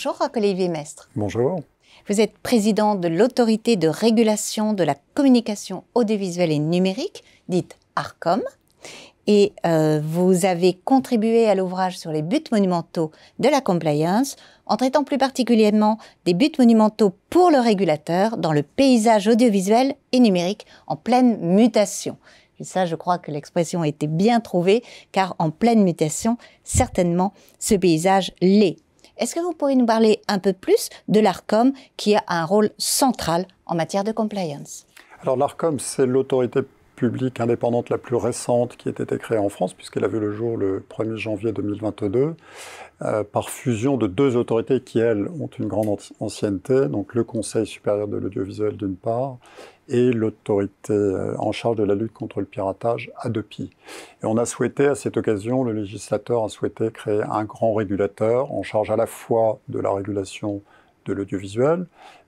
Bonjour Roch-Olivier Mestre. Bonjour. Vous êtes président de l'autorité de régulation de la communication audiovisuelle et numérique, dite ARCOM, et vous avez contribué à l'ouvrage sur les buts monumentaux de la compliance, en traitant plus particulièrement des buts monumentaux pour le régulateur dans le paysage audiovisuel et numérique en pleine mutation. Et ça, je crois que l'expression a été bien trouvée, car en pleine mutation, certainement, ce paysage l'est. Est-ce que vous pourriez nous parler un peu plus de l'ARCOM qui a un rôle central en matière de compliance? Alors l'ARCOM, c'est l'autorité publique indépendante la plus récente qui a été créée en France, puisqu'elle a vu le jour le 1er janvier 2022, par fusion de deux autorités qui, elles, ont une grande ancienneté, donc le Conseil supérieur de l'audiovisuel d'une part, et l'autorité en charge de la lutte contre le piratage, ADEPI. Et on a souhaité, à cette occasion, le législateur a souhaité créer un grand régulateur en charge à la fois de la régulation de l'audiovisuel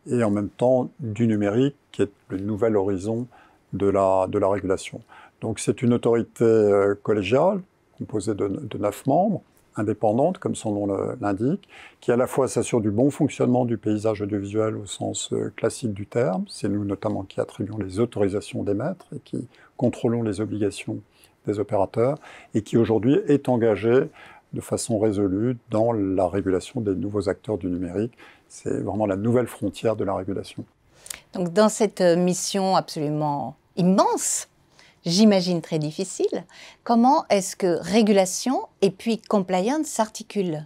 et en même temps du numérique, qui est le nouvel horizon de la régulation. Donc c'est une autorité collégiale, composée de 9 membres, indépendante, comme son nom l'indique, qui à la fois s'assure du bon fonctionnement du paysage audiovisuel au sens classique du terme. C'est nous notamment qui attribuons les autorisations d'émettre et qui contrôlons les obligations des opérateurs, et qui aujourd'hui est engagée de façon résolue dans la régulation des nouveaux acteurs du numérique. C'est vraiment la nouvelle frontière de la régulation. Donc dans cette mission absolument immense, j'imagine très difficile, comment est-ce que régulation et puis compliance s'articulent?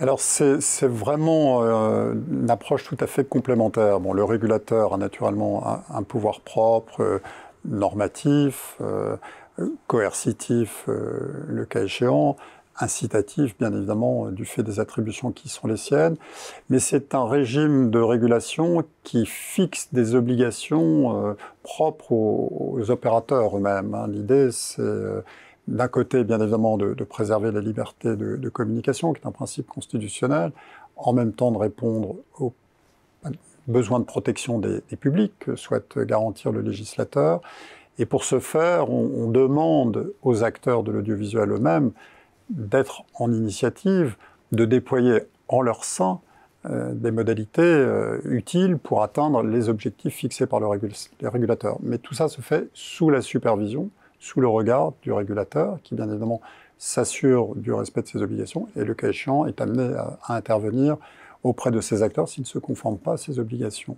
Alors c'est vraiment une approche tout à fait complémentaire. Bon, le régulateur a naturellement un pouvoir propre, normatif, coercitif, le cas échéant, incitatif, bien évidemment, du fait des attributions qui sont les siennes, mais c'est un régime de régulation qui fixe des obligations propres aux opérateurs eux-mêmes. L'idée, c'est d'un côté, bien évidemment, de préserver la liberté de communication, qui est un principe constitutionnel, en même temps de répondre aux besoins de protection des publics que souhaite garantir le législateur. Et pour ce faire, on demande aux acteurs de l'audiovisuel eux-mêmes d'être en initiative, de déployer en leur sein des modalités utiles pour atteindre les objectifs fixés par les régulateurs. Mais tout ça se fait sous la supervision, sous le regard du régulateur, qui bien évidemment s'assure du respect de ses obligations et le cas échéant est amené à intervenir auprès de ces acteurs s'ils ne se conforment pas à ces obligations.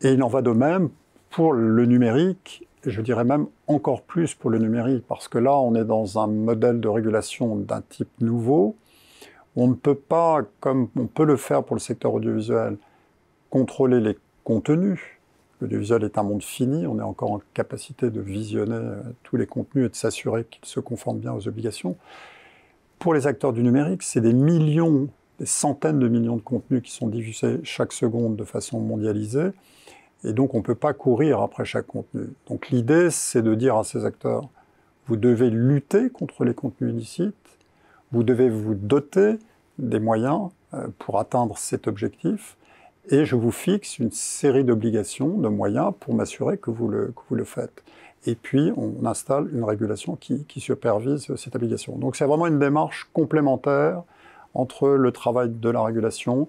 Et il en va de même pour le numérique, je dirais même encore plus pour le numérique, parce que là, on est dans un modèle de régulation d'un type nouveau. On ne peut pas, comme on peut le faire pour le secteur audiovisuel, contrôler les contenus. L'audiovisuel est un monde fini, on est encore en capacité de visionner tous les contenus et de s'assurer qu'ils se conforment bien aux obligations. Pour les acteurs du numérique, c'est des millions, des centaines de millions de contenus qui sont diffusés chaque seconde de façon mondialisée. Et donc, on ne peut pas courir après chaque contenu. Donc, l'idée, c'est de dire à ces acteurs, vous devez lutter contre les contenus illicites, vous devez vous doter des moyens pour atteindre cet objectif, et je vous fixe une série d'obligations, de moyens pour m'assurer que vous le faites. Et puis, on installe une régulation qui supervise cette obligation. Donc, c'est vraiment une démarche complémentaire entre le travail de la régulation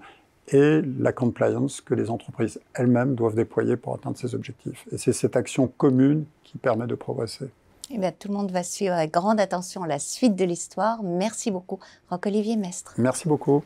et la compliance que les entreprises elles-mêmes doivent déployer pour atteindre ces objectifs. Et c'est cette action commune qui permet de progresser. Eh bien, tout le monde va suivre avec grande attention la suite de l'histoire. Merci beaucoup, Roch-Olivier Mestre. Merci beaucoup.